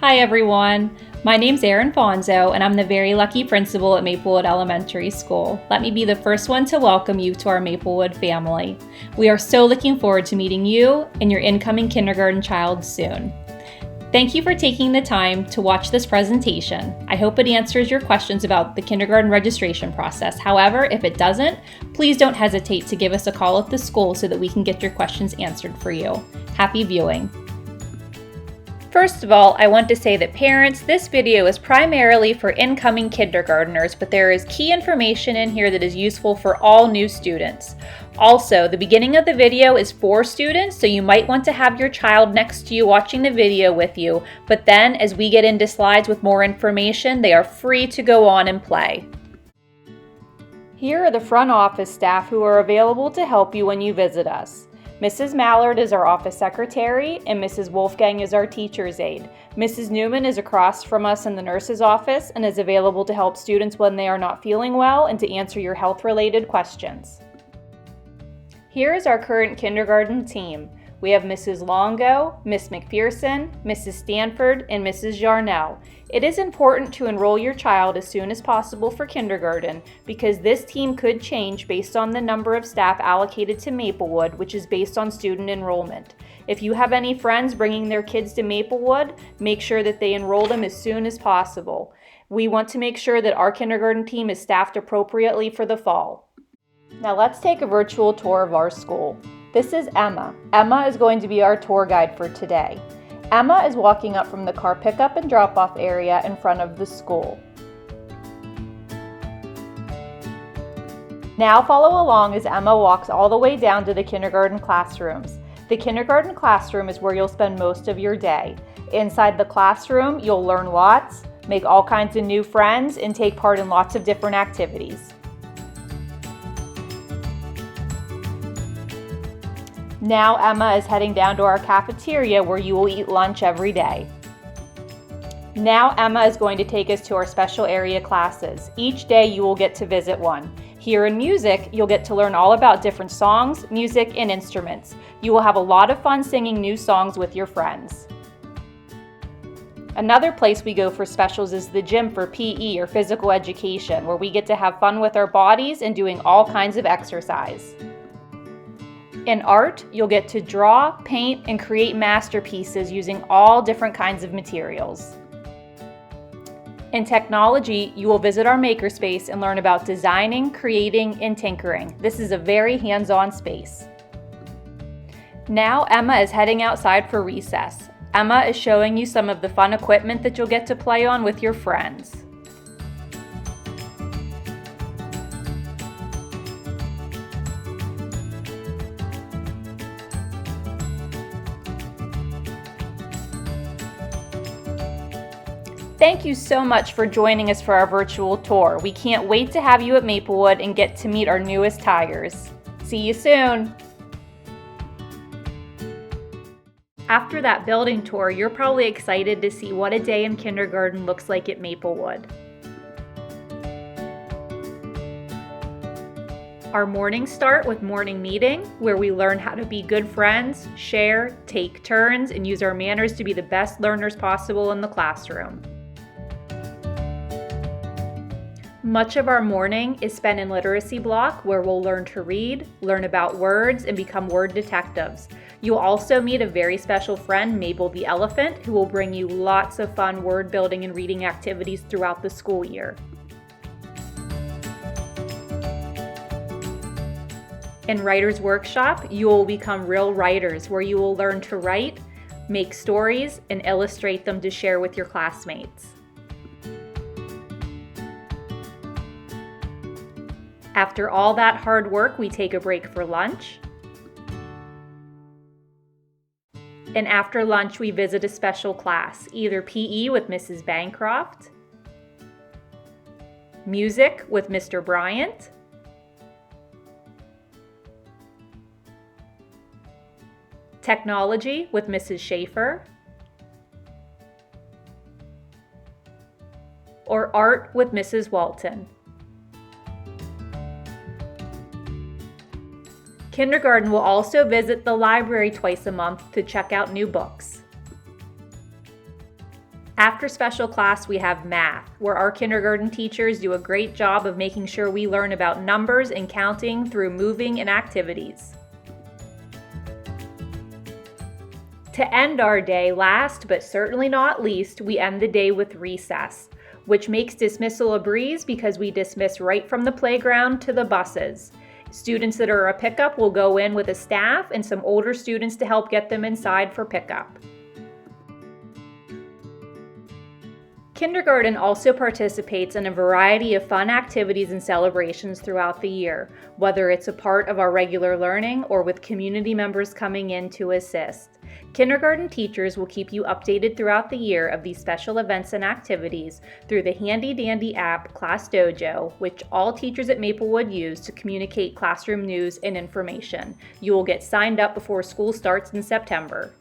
Hi everyone, my name's Erin Fonzo and I'm the very lucky principal at Maplewood Elementary School. Let me be the first one to welcome you to our Maplewood family. We are so looking forward to meeting you and your incoming kindergarten child soon. Thank you for taking the time to watch this presentation. I hope it answers your questions about the kindergarten registration process. However, if it doesn't, please don't hesitate to give us a call at the school so that we can get your questions answered for you. Happy viewing. First of all, I want to say that parents, this video is primarily for incoming kindergartners, but there is key information in here that is useful for all new students. Also, the beginning of the video is for students, so you might want to have your child next to you watching the video with you, but then as we get into slides with more information, they are free to go on and play. Here are the front office staff who are available to help you when you visit us. Mrs. Mallard is our office secretary, and Mrs. Wolfgang is our teacher's aide. Mrs. Newman is across from us in the nurse's office and is available to help students when they are not feeling well and to answer your health-related questions. Here is our current kindergarten team. We have Mrs. Longo, Miss McPherson, Mrs. Stanford, and Mrs. Jarnell. It is important to enroll your child as soon as possible for kindergarten because this team could change based on the number of staff allocated to Maplewood, which is based on student enrollment. If you have any friends bringing their kids to Maplewood, make sure that they enroll them as soon as possible. We want to make sure that our kindergarten team is staffed appropriately for the fall. Now let's take a virtual tour of our school. This is Emma. Emma is going to be our tour guide for today. Emma is walking up from the car pickup and drop-off area in front of the school. Now follow along as Emma walks all the way down to the kindergarten classrooms. The kindergarten classroom is where you'll spend most of your day. Inside the classroom, you'll learn lots, make all kinds of new friends, and take part in lots of different activities. Now Emma is heading down to our cafeteria where you will eat lunch every day. Now Emma is going to take us to our special area classes. Each day you will get to visit one. Here in music, you'll get to learn all about different songs, music, and instruments. You will have a lot of fun singing new songs with your friends. Another place we go for specials is the gym for PE or physical education, where we get to have fun with our bodies and doing all kinds of exercise. In art, you'll get to draw, paint, and create masterpieces using all different kinds of materials. In technology, you will visit our makerspace and learn about designing, creating, and tinkering. This is a very hands-on space. Now Emma is heading outside for recess. Emma is showing you some of the fun equipment that you'll get to play on with your friends. Thank you so much for joining us for our virtual tour. We can't wait to have you at Maplewood and get to meet our newest Tigers. See you soon! After that building tour, you're probably excited to see what a day in kindergarten looks like at Maplewood. Our mornings start with morning meeting, where we learn how to be good friends, share, take turns, and use our manners to be the best learners possible in the classroom. Much of our morning is spent in literacy block, where we'll learn to read, learn about words, and become word detectives. You'll also meet a very special friend, Mabel the Elephant, who will bring you lots of fun word building and reading activities throughout the school year. In Writer's Workshop, you will become real writers, where you will learn to write, make stories, and illustrate them to share with your classmates. After all that hard work, we take a break for lunch. And after lunch, we visit a special class, either PE with Mrs. Bancroft, music with Mr. Bryant, technology with Mrs. Schaefer, or art with Mrs. Walton. Kindergarten will also visit the library twice a month to check out new books. After special class, we have math, where our kindergarten teachers do a great job of making sure we learn about numbers and counting through moving and activities. To end our day, last but certainly not least, we end the day with recess, which makes dismissal a breeze because we dismiss right from the playground to the buses. Students that are a pickup will go in with a staff and some older students to help get them inside for pickup. Kindergarten also participates in a variety of fun activities and celebrations throughout the year, whether it's a part of our regular learning or with community members coming in to assist. Kindergarten teachers will keep you updated throughout the year of these special events and activities through the handy-dandy app Class Dojo, which all teachers at Maplewood use to communicate classroom news and information. You will get signed up before school starts in September.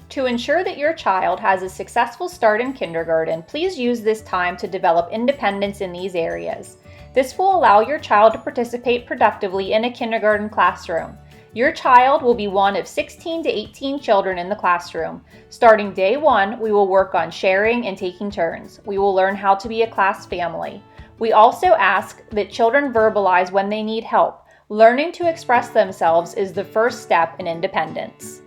To ensure that your child has a successful start in kindergarten, please use this time to develop independence in these areas. This will allow your child to participate productively in a kindergarten classroom. Your child will be one of 16 to 18 children in the classroom. Starting day one, we will work on sharing and taking turns. We will learn how to be a class family. We also ask that children verbalize when they need help. Learning to express themselves is the first step in independence.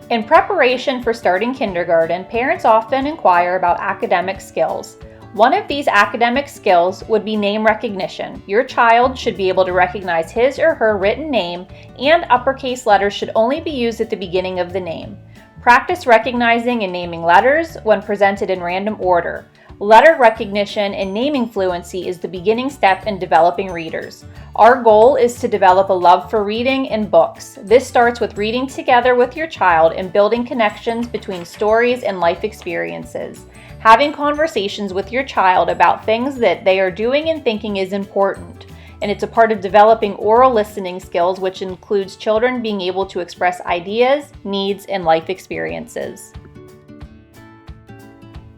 In preparation for starting kindergarten, parents often inquire about academic skills. One of these academic skills would be name recognition. Your child should be able to recognize his or her written name, and uppercase letters should only be used at the beginning of the name. Practice recognizing and naming letters when presented in random order. Letter recognition and naming fluency is the beginning step in developing readers. Our goal is to develop a love for reading and books. This starts with reading together with your child and building connections between stories and life experiences. Having conversations with your child about things that they are doing and thinking is important, and it's a part of developing oral listening skills, which includes children being able to express ideas, needs, and life experiences.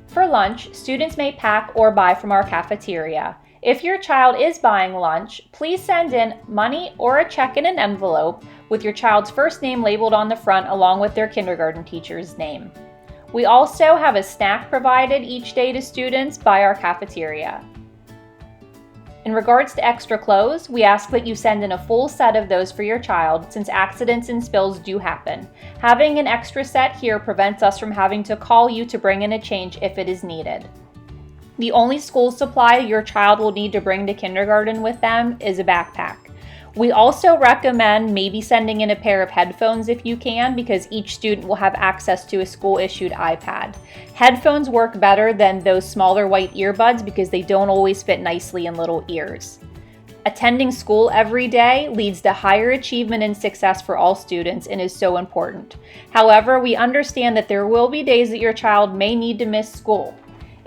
For lunch, students may pack or buy from our cafeteria. If your child is buying lunch, please send in money or a check in an envelope with your child's first name labeled on the front along with their kindergarten teacher's name. We also have a snack provided each day to students by our cafeteria. In regards to extra clothes, we ask that you send in a full set of those for your child since accidents and spills do happen. Having an extra set here prevents us from having to call you to bring in a change if it is needed. The only school supply your child will need to bring to kindergarten with them is a backpack. We also recommend maybe sending in a pair of headphones if you can, because each student will have access to a school-issued iPad. Headphones work better than those smaller white earbuds because they don't always fit nicely in little ears. Attending school every day leads to higher achievement and success for all students and is so important. However, we understand that there will be days that your child may need to miss school.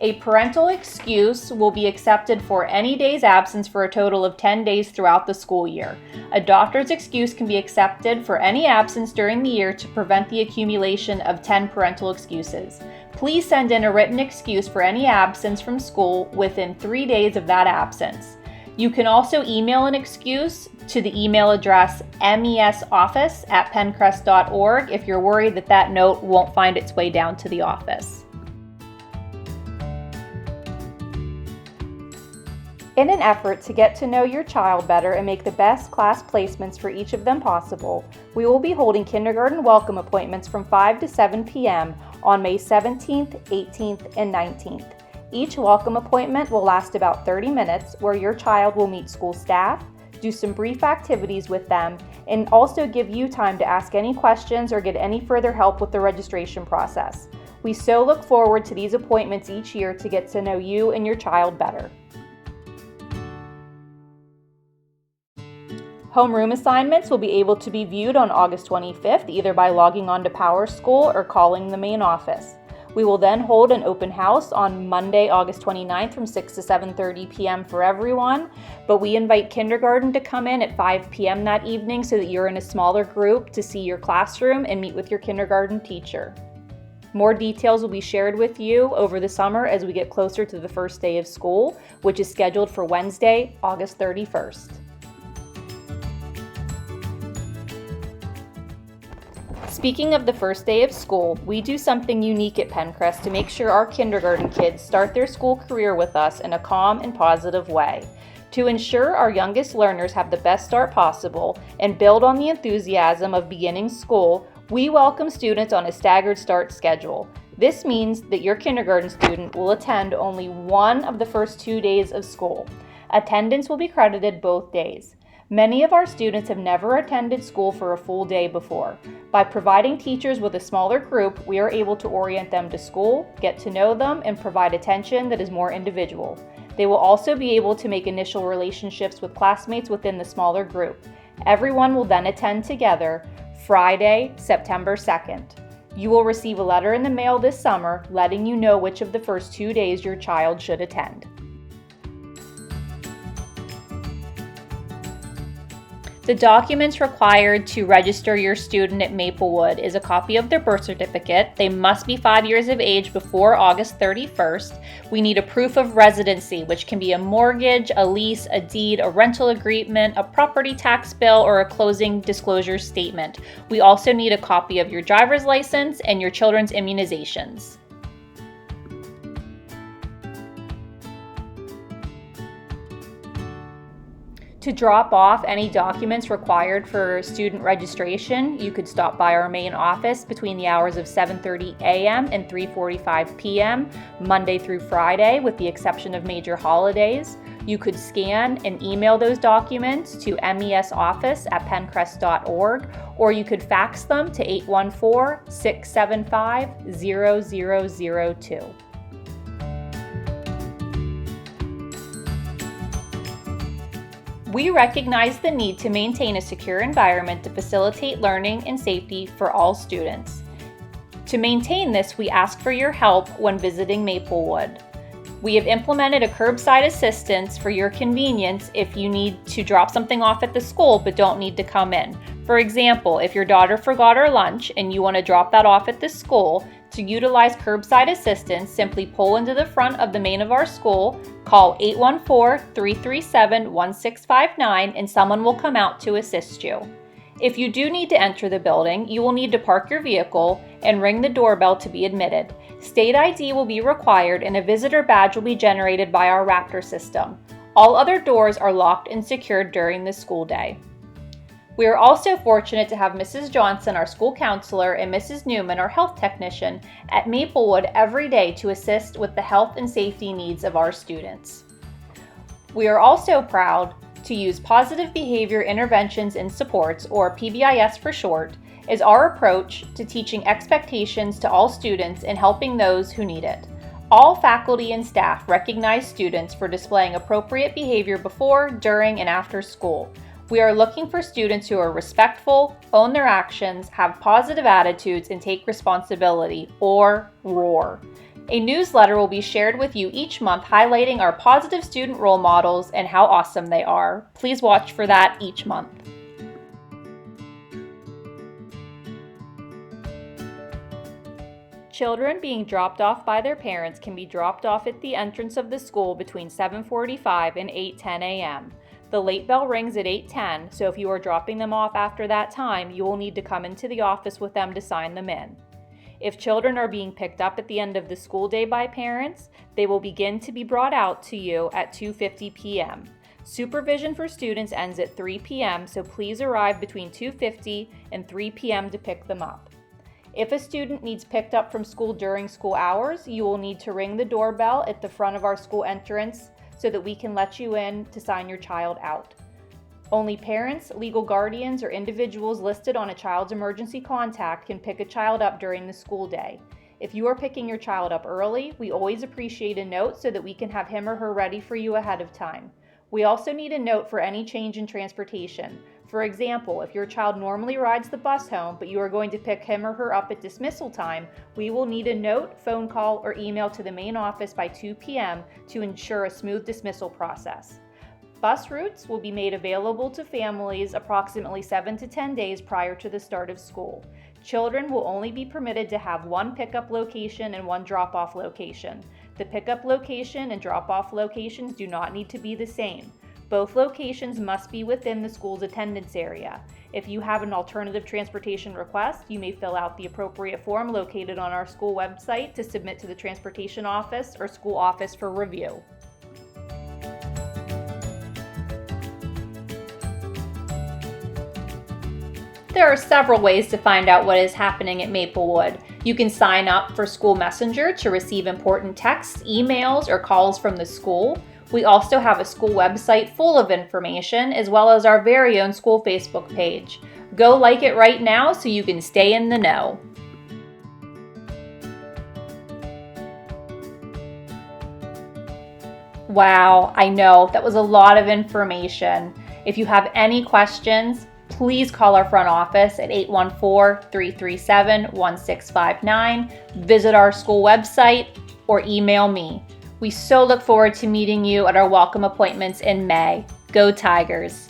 A parental excuse will be accepted for any day's absence for a total of 10 days throughout the school year. A doctor's excuse can be accepted for any absence during the year to prevent the accumulation of 10 parental excuses. Please send in a written excuse for any absence from school within 3 days of that absence. You can also email an excuse to the email address mesoffice@pencrest.org if you're worried that that note won't find its way down to the office. In an effort to get to know your child better and make the best class placements for each of them possible, we will be holding kindergarten welcome appointments from 5 to 7 p.m. on May 17th, 18th, and 19th. Each welcome appointment will last about 30 minutes, where your child will meet school staff, do some brief activities with them, and also give you time to ask any questions or get any further help with the registration process. We so look forward to these appointments each year to get to know you and your child better. Homeroom assignments will be able to be viewed on August 25th, either by logging on to PowerSchool or calling the main office. We will then hold an open house on Monday, August 29th from 6 to 7:30 p.m. for everyone, but we invite kindergarten to come in at 5 p.m. that evening so that you're in a smaller group to see your classroom and meet with your kindergarten teacher. More details will be shared with you over the summer as we get closer to the first day of school, which is scheduled for Wednesday, August 31st. Speaking of the first day of school, we do something unique at Pencrest to make sure our kindergarten kids start their school career with us in a calm and positive way. To ensure our youngest learners have the best start possible and build on the enthusiasm of beginning school, we welcome students on a staggered start schedule. This means that your kindergarten student will attend only one of the first 2 days of school. Attendance will be credited both days. Many of our students have never attended school for a full day before. By providing teachers with a smaller group, we are able to orient them to school, get to know them, and provide attention that is more individual. They will also be able to make initial relationships with classmates within the smaller group. Everyone will then attend together Friday, September 2nd. You will receive a letter in the mail this summer letting you know which of the first 2 days your child should attend. The documents required to register your student at Maplewood is a copy of their birth certificate. They must be 5 years of age before August 31st. We need a proof of residency, which can be a mortgage, a lease, a deed, a rental agreement, a property tax bill, or a closing disclosure statement. We also need a copy of your driver's license and your children's immunizations. To drop off any documents required for student registration, you could stop by our main office between the hours of 7:30 a.m. and 3:45 p.m., Monday through Friday, with the exception of major holidays. You could scan and email those documents to mesoffice@pencrest.org, or you could fax them to 814-675-0002. We recognize the need to maintain a secure environment to facilitate learning and safety for all students. To maintain this, we ask for your help when visiting Maplewood. We have implemented a curbside assistance for your convenience if you need to drop something off at the school but don't need to come in. For example, if your daughter forgot her lunch and you want to drop that off at the school, to utilize curbside assistance, simply pull into the front of the main of our school, call 814-337-1659, and someone will come out to assist you. If you do need to enter the building, you will need to park your vehicle and ring the doorbell to be admitted. State ID will be required and a visitor badge will be generated by our Raptor system. All other doors are locked and secured during the school day. We are also fortunate to have Mrs. Johnson, our school counselor, and Mrs. Newman, our health technician, at Maplewood every day to assist with the health and safety needs of our students. We are also proud to use positive behavior interventions and supports, or PBIS for short, as our approach to teaching expectations to all students and helping those who need it. All faculty and staff recognize students for displaying appropriate behavior before, during, and after school. We are looking for students who are respectful, own their actions, have positive attitudes, and take responsibility, or ROAR. A newsletter will be shared with you each month highlighting our positive student role models and how awesome they are. Please watch for that each month. Children being dropped off by their parents can be dropped off at the entrance of the school between 7:45 and 8:10 a.m. The late bell rings at 8:10, so if you are dropping them off after that time, you will need to come into the office with them to sign them in. If children are being picked up at the end of the school day by parents, they will begin to be brought out to you at 2:50 p.m. Supervision for students ends at 3 p.m., so please arrive between 2:50 and 3 p.m. to pick them up. If a student needs picked up from school during school hours, you will need to ring the doorbell at the front of our school entrance so that we can let you in to sign your child out. Only parents, legal guardians, or individuals listed on a child's emergency contact can pick a child up during the school day. If you are picking your child up early, we always appreciate a note so that we can have him or her ready for you ahead of time. We also need a note for any change in transportation. For example, if your child normally rides the bus home, but you are going to pick him or her up at dismissal time, we will need a note, phone call, or email to the main office by 2 p.m. to ensure a smooth dismissal process. Bus routes will be made available to families approximately 7 to 10 days prior to the start of school. Children will only be permitted to have one pickup location and one drop-off location. The pickup location and drop-off locations do not need to be the same. Both locations must be within the school's attendance area. If you have an alternative transportation request, you may fill out the appropriate form located on our school website to submit to the transportation office or school office for review. There are several ways to find out what is happening at Maplewood. You can sign up for School Messenger to receive important texts, emails, or calls from the school. We also have a school website full of information, as well as our very own school Facebook page. Go like it right now so you can stay in the know. Wow, I know, that was a lot of information. If you have any questions, please call our front office at 814-337-1659, visit our school website, or email me. We so look forward to meeting you at our welcome appointments in May. Go Tigers!